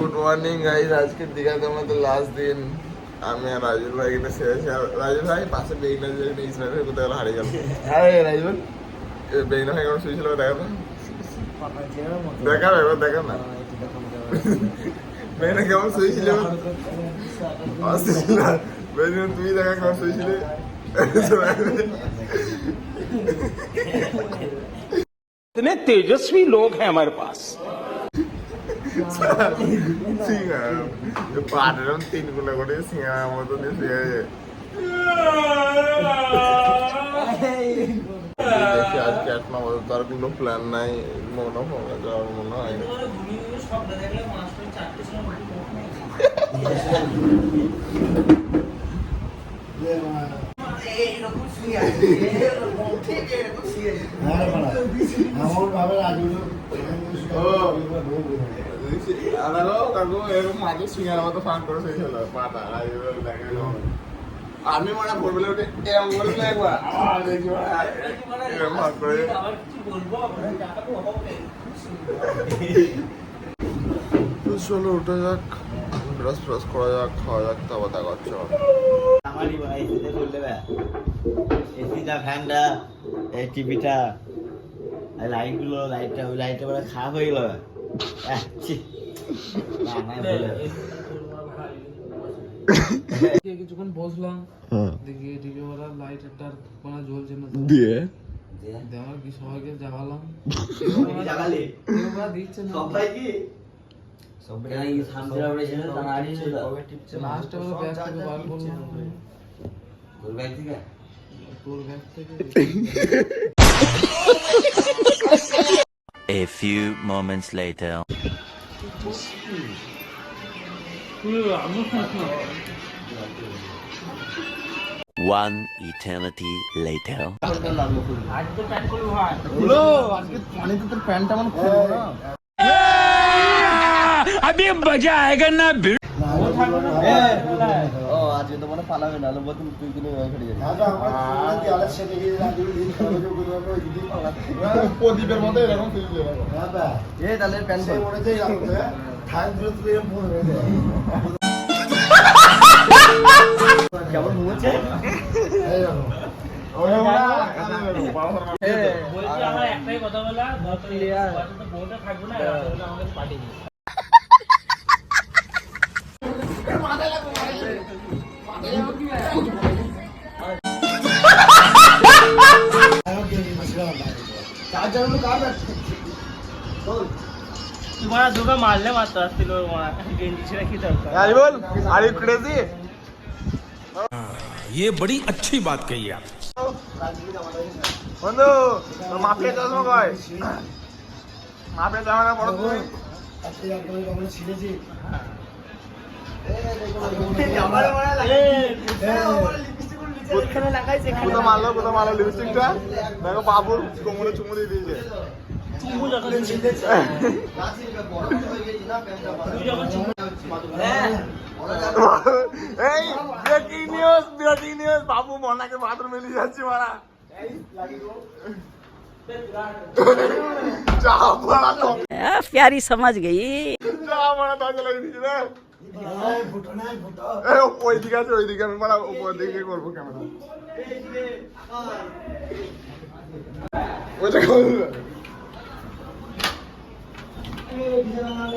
Good morning guys, আজকে দীঘাতে আমাদের লাস্ট দিন। আমি আর রাজুল ভাই এখানে শুয়েছি। আর রাজুল ভাই পাশে বেইনা যে ইসরায়েল হয়ে কোথায় হারিয়ে গেল। হ্যাঁ রাজুল, বেইনা হয়ে কেমন শুয়েছিল দেখা না? দেখা এবার দেখা না বেইনা কেমন শুয়েছিল। বেইনা তুই দেখা কেমন শুয়েছিলে। इतने तेजस्वी लोग हैं हमारे पास। পাটের তিন গুলো করে সিঙ্গার মতো দিয়ে দেখি আজকে এক নম্বর তার কোনো প্ল্যান নাই। মনে হয় যাওয়ার মনে হয় আমি মানে ভোরবেলা উঠে এরকম করে একবার এরকম ভাগ করে চলো উঠে যাক, ব্রাশ ফ্রাশ করা যাক, খাওয়া যাক, তারপর দেখা হচ্ছে। আমারই এসিতে চললে এসিটা ফ্যানটা এই টিভিটা লাইটগুলো লাইটটা ওই লাইটটা বলে খারাপ হয়ে গেল। কিছুক্ষণ বসলাম, দেখি টিভি ওরা লাইটটা কোনা জ্বলছে না, দিয়ে আমার কি সবাইকে জাগালাম, দিচ্ছে না লাস্টে ব্যাগ থেকে বার করলাম, তোর ব্যাগ থেকে। A few moments later. One eternity later. अभी मजा आएगा ना আজকে তো মনে পালাবে না, বলতুম তুই কিনে খেলে যাবি। প্রদীপের মতো এরকম তাহলে প্যান্ট কেমন ঘুমোচ্ছে আমার একটাই কথা বলা, বউটা থাকবো না, আমাকে পাঠিয়ে দিই। तुम्हारा दुका मारले मारता असतील गेंदी की दरकार। Are you crazy? ये बड़ी अच्छी बात कही आप। বন্ধু মাফিয়া চশমা কয় মাফিয়া জামানা পড়ো তুই। কোথাও মারলো লিপস্টিকটা দেখো, বাবুর কোমরে চুমু দিয়ে দিয়েছে। এই ব্রেকিং নিউজ, বাবু মনাকে বাথরুমে নিয়ে যাচ্ছে মারা। प्यारी समझ गई। ওইদিকে আছে, ওইদিকে আমি মারা উপর দিকে করবো ক্যামেরা।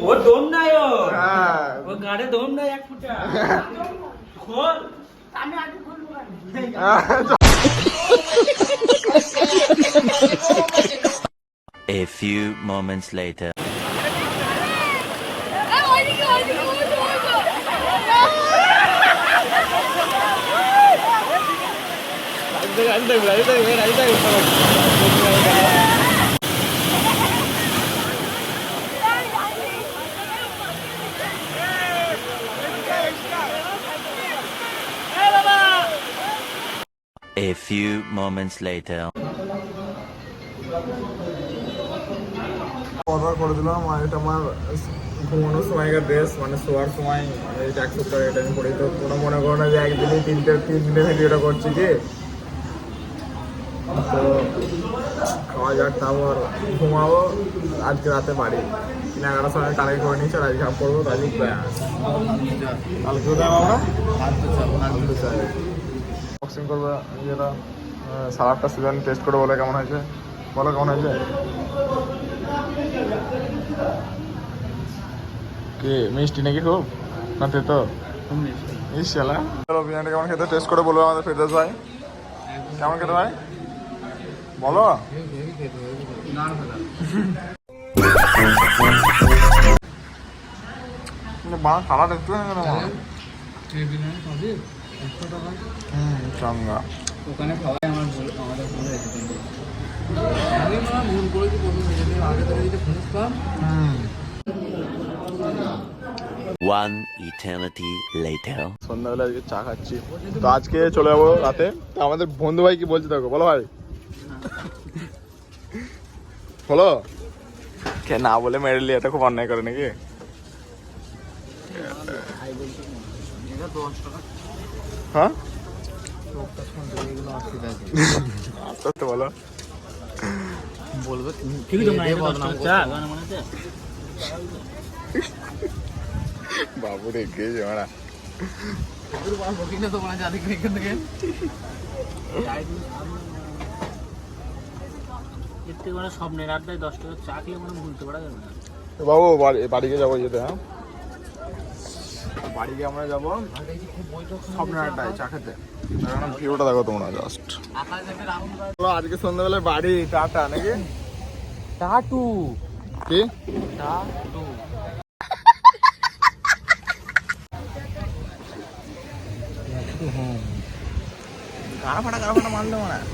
वो दोन नाही हो, হ্যাঁ वो गाडे दोन नाही, एक फुटा खोल। A few moments later. A few moments later. Order করে দিলাম, আর এটা আমার ঘুমানোর সময়কার ড্রেস, মানে শোয়ার সময় এই ট্যাক্সুট করে এটা আমি করি। তো কোনো মনে করো না যে একদিনে তিন দিনে ভিডিওটা করছি কি। তো খাওয়া যাক, তারপর ঘুমাবো। আজকে রাতে বাড়ি 11টার সময় কালেক্ট করে নিয়েছি, আর আজকে করবো। তাহলে কালকে কোথায় আমরা বক্সিং করবো। যেটা সারাপটা সিজন টেস্ট করে বলে কেমন হয়েছে, বলো কেমন হয়েছে। কি মিষ্টি নাকি খুব না তো ইনশাল্লাহ। চলো বিরিয়ানি কেমন খেতে টেস্ট করে বলবো আমাদের ফেরদৌস ভাই। কেমন খেতে ভাই বলো। বাংলা সালাদ একটু চাঙ্গা ওখানে খাওয়াই আমার আমাদের ফোনে রেখে আমি ভুল করেছি প্রথমে আগে থেকে যদি ফোন করতাম। One eternity later. সন্ধ্যাবেলা আজকে চা খাচ্ছি। তো আজকে চলে যাবো রাতে। তো আমাদের বন্ধু ভাই কি বলছে দেখো, বলো ভাই বলো। কে না বলে মেরে লিয়ে, এটা খুব অন্যায় করে নাকি। হ্যাঁ আস্তে আস্তে বলো। বলবো ঠিক আছে বাবু রেখে যাওয়া স্বপ্নের আড্ডায় 10 টাকা চা খেলে মনে ভুলতে পারা যাবে না। বাবু বাড়িকে যাবো যেতে। হ্যাঁ বাড়িকে আমরা যাবো স্বপ্নের আড্ডায় চা খেতে। ভিউটা দেখো তোমরা জাস্ট। আজকে সন্ধ্যাবেলায় বাড়ি টাটা নাকি টাটু কি টাটু কারা ফাটা মারলে মনে হয়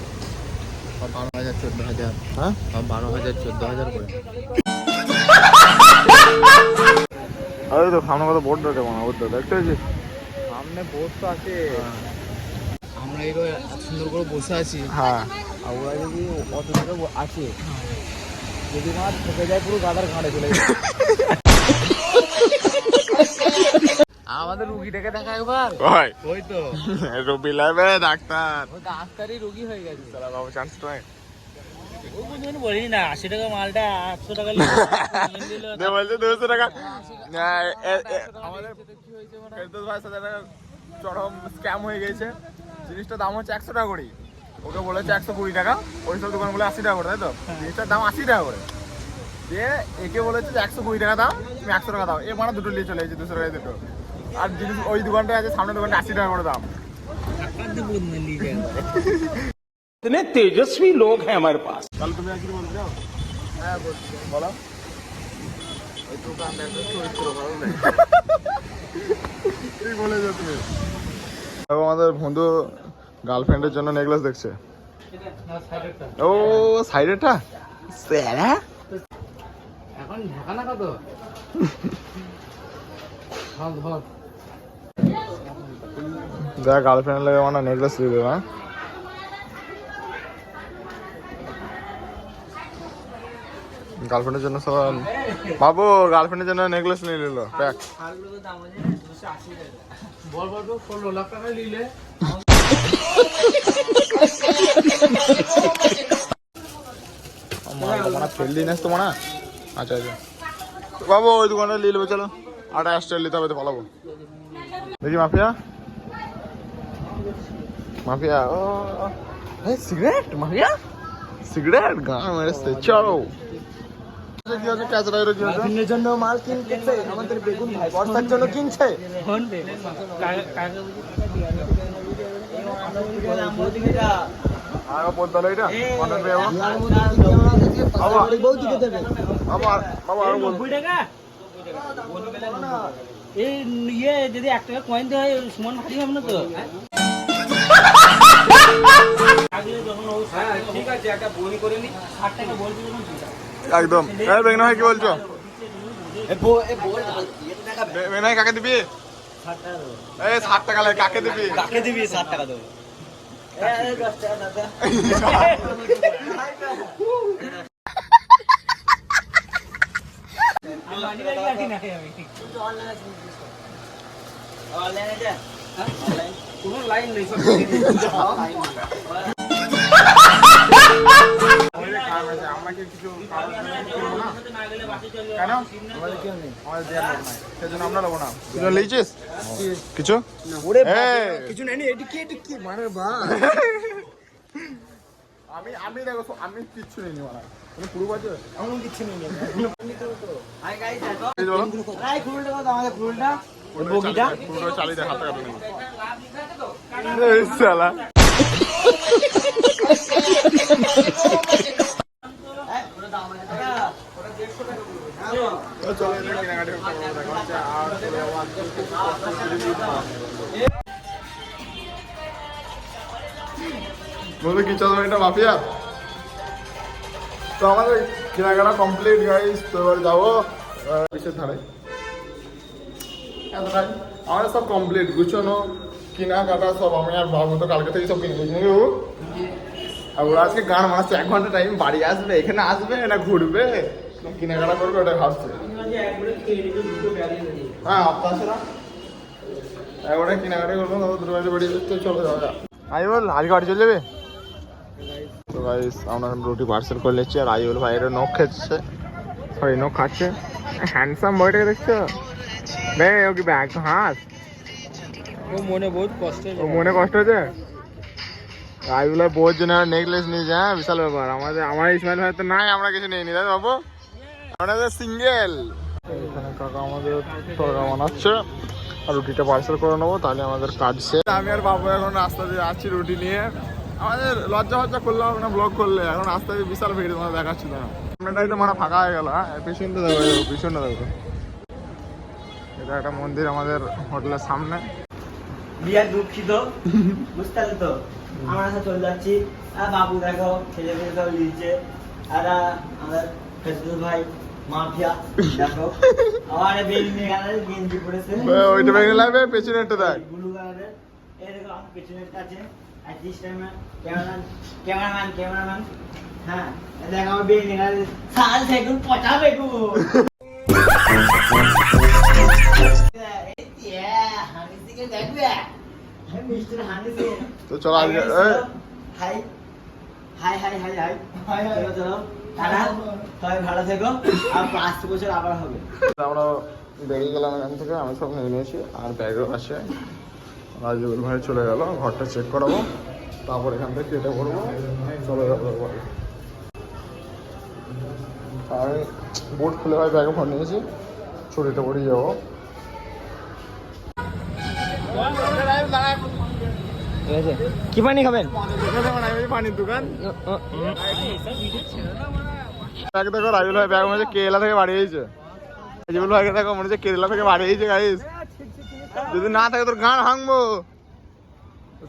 12,000 14,000। হ্যাঁ 12,000 14,000 করে। আরে তো সামনে কত বোর্ড রয়েছে মনে হয়, দেখতে পেয়েছি সামনে বোর্ড তো আছে, আমরা এরকম সুন্দর করে বসে আছি। হ্যাঁ আর ওরা যদি অত দূরে আছে, যদি মাছ ঠকে যায় পুরো গাদার ঘাড়ে চলে যায়। আমাদের রুগীটাকে দেখা একবার। ওই ওই তো রবি লাইবে ডাক্তার, ওই ডাক্তারই রুগী হয়ে গেছে। সালা বাবু চান্স তো হয়। ও বুঝবেন বলি না 80 টাকা মালটা 800 টাকা দে বলছে 200 টাকা। আমাদের ফেরদৌস ভাইয়ের সাথে একটা চরম স্ক্যাম হয়ে গেছে। জিনিসটার দাম হচ্ছে 100 টাকা করে, ওকে বলেছে 120 টাকা, ওই সব দোকান বলে 80 টাকা করে, তাই তো জিনিসটার দাম 80 টাকা করে। দিয়ে একে বলেছে যে 120 টাকা দাম, তুমি 100 টাকা দাও। এ মানে দুটো নিয়ে চলে এসেছে 200 টাকায় দুটো। আর জিনিস ওই দোকানটায় আছে, সামনের দোকানটা 80 টাকা করে দাম। इतने तेजस्वी लोग हैं हमारे पास। তাহলে তুমি আর কি বলতে চাও? হ্যাঁ বলছি, বলো। ওই দোকানটা একটা চরিত্র ভালো নেই। কি বলেছো তুমি? আমাদের বন্ধু গার্লফ্রেন্ডের জন্য নেকলেস দেখছে। ও সাইডেরটা স্যারা এখন ঢাকানা কত? ধর যা গার্লফ্রেন্ড লাগে মানে নেকলেস দিয়ে দেবে। হ্যাঁ গার্লফ্রেন্ডের জন্য সব বাবু গার্লফ্রেন্ডের জন্য নেকলেস নিয়ে নিল প্যাক। বল 16 লাখ টাকা নিলে ফেল দিন তো মনে। আচ্ছা আচ্ছা বাবু ওই দোকানটা নিয়ে নেবো, চলো। আর স্টাইল নিতে হবে তো পালাবো। দেখি মাফিয়া মাফিয়া ও সিগারেট মাফিয়া সিগারেট গান মেরেছে। চলো কি আছে ক্যাচরাইর কি আছে কিনের জন্য মাল কিনতেছে আমাদের বেগুন ভাই বর্ষার জন্য কিনছে। ফোন পে কাকা আগা বলতে হলো এটা অনেক রে বউ দিকে দেবে বাবা বাবা আর বল 90 টাকা এই ইয়ে যদি 1 টাকা কয়েন দেয় হয় সমান ভারী হবে না তো। ঠিক আছে একটা বনি করে নি 60 টাকা বলছি একদম। এই বেগনা ভাই কি বলছো? বেগনা ভাই কাকে দিবি? 60 টাকা দেবো। এই 60 টাকা লাগে কাকে দিবি? কাকে দিবি 60 টাকা দেবো? 10 টাকা দাদা। মানি ব্যাগ রাখি না আমি অনলাইনে যা কোনো লাইন নেই সব আমরা কি কিছু কিনবো না? কেন? আমাদের কেউ নেই, আমাদের দেওয়ার লোক নাই, সেজন্য আমরা নেবো না। কিছু লিখছিস কিছু? কিছু নেই, এটি কি মানে বা আমি দেখো, আমি কিচ্ছু নেই মারা, তুমি পুরো বাজে এমন কিছু নেই। হাই গাইস দেখো এই বলো এই ফুলটা কত আমাদের ফুলটা বগিটা পুরো চালিয়ে দে, হাতে কাটে নেই এই শালা। চলো এদের কেনাকাটি করতে হবে, দেখা হচ্ছে আর চলে যাবো আজকে। বলবে কি চলো এটা মাফিয়া। তো আমাদের কেনাকাটা কমপ্লিট গাইস, তো এবার যাবো বিশের ধারে। এতটাই আমাদের সব কমপ্লিট, গুছানো কেনাকাটা সব। আমি আর বাবু তো কালকে থেকে সব কিনে দিয়েছি নাকি বাবু? আর ওরা আজকে গান মারাচ্ছে, 1 ঘন্টা টাইম বাড়ি আসবে, এখানে আসবে না ঘুরবে কেনাকাটা করবে, ওটা ভাবছে। হ্যাঁ তাছাড়া একবারে কেনাকাটা করবো, দুটো বাড়ি বেরিয়ে যাচ্ছে। চলো যাওয়া যাক। আই বল আজকে বাড়ি চলে যাবে? তো গাইস আমরা রুটি পার্সেল করে নিচ্ছি, আর আইবুল ভাইয়ের নখ খাচ্ছে, সরি নখ খাচ্ছে। হ্যান্ডসাম বয়টাকে দেখছো? বে ও কি ব্যাগ হাস, ও মনে বহুত কষ্ট, ও মনে কষ্ট হচ্ছে। আইবুল ভাই বহুত জনের নেকলেস নিয়েছে, হ্যাঁ বিশাল ব্যাপার। আমার ইসমাইল ভাই তো নাই, আমরা কিছু নেই নি তাই বাবু, আমাদের সিঙ্গেল। এখানে কাকা আমাদের তরকা বানাচ্ছে, আর রুটিটা পার্সেল করে নেবো, তাহলে আমাদের কাজ শেষ। আমি আর বাবু এখন রাস্তা দিয়ে যাচ্ছি রুটি নিয়ে। আমাদের লজ্জা করলে হবে না ব্লগ করলে, এখন রাস্তা দিয়ে বিশাল ভিড় তোমার দেখাচ্ছি না। সামনেটাই তো মানে ফাঁকা হয়ে গেল, হ্যাঁ পিছনটা দেখো, পিছনটা দেখো। এটা একটা মন্দির আমাদের হোটেলের সামনে। বিয়ার দুঃখিত বুঝতে পারলে তো, আমরা সাথে চলে যাচ্ছি। আর বাবু দেখো ছেলে মেয়ে সব লিখছে, আর আমাদের ফেসবুক ভাই মাফিয়া দেখো আমার বেরিয়ে গেলে গেঞ্জি পড়েছে, ওইটা ভেঙে লাগবে, পেছনেরটা দেখ ব্লু কালারের। এই দেখো আমার পেছনেরটা আছে অ্যাসিস্ট্যান্ট ক্যামেরাম্যান। হ্যাঁ দেখো আমার বেরিয়ে গেলে সাল সেগুন পচাবে গো। দেখবে মিস্টার হানিসে। তো চলো আজকে high high high high high high high চলো টাটা, সবাই ভালো থেকো, আর 5 বছর আবার হবে। আমরা বেরিয়ে গেলাম এখান থেকে, আমি সব নিয়ে নিয়েছি, আর ব্যাগও আছে। রাজুল ভাই চলে গেল, ঘরটা চেক করাবো, তারপর এখান থেকে কেটে পড়বো, চলে যাবো। আমি বুট খুলে ভাই ব্যাগে ফোন নিয়েছি, ছুটিতে পড়ে যাবো। কি পানি খাবেন? পানির দোকান দেখো, রাজুল ভাই ব্যাগ মনে হচ্ছে কেরালা থেকে বাড়ি হয়েছে। রাজুল ভাইকে দেখো মনে হচ্ছে কেরালা থেকে বাড়ি হয়েছে গাইস, যদি না থাকে তোর গান হাংবো।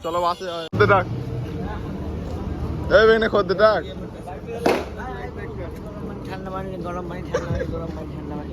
চলো বাসে ডাক, এই বেনে খদ্দের ডাক। ঠান্ডা পানি গরম পানি, ঠান্ডা পানি গরম পানি, ঠান্ডা পানি।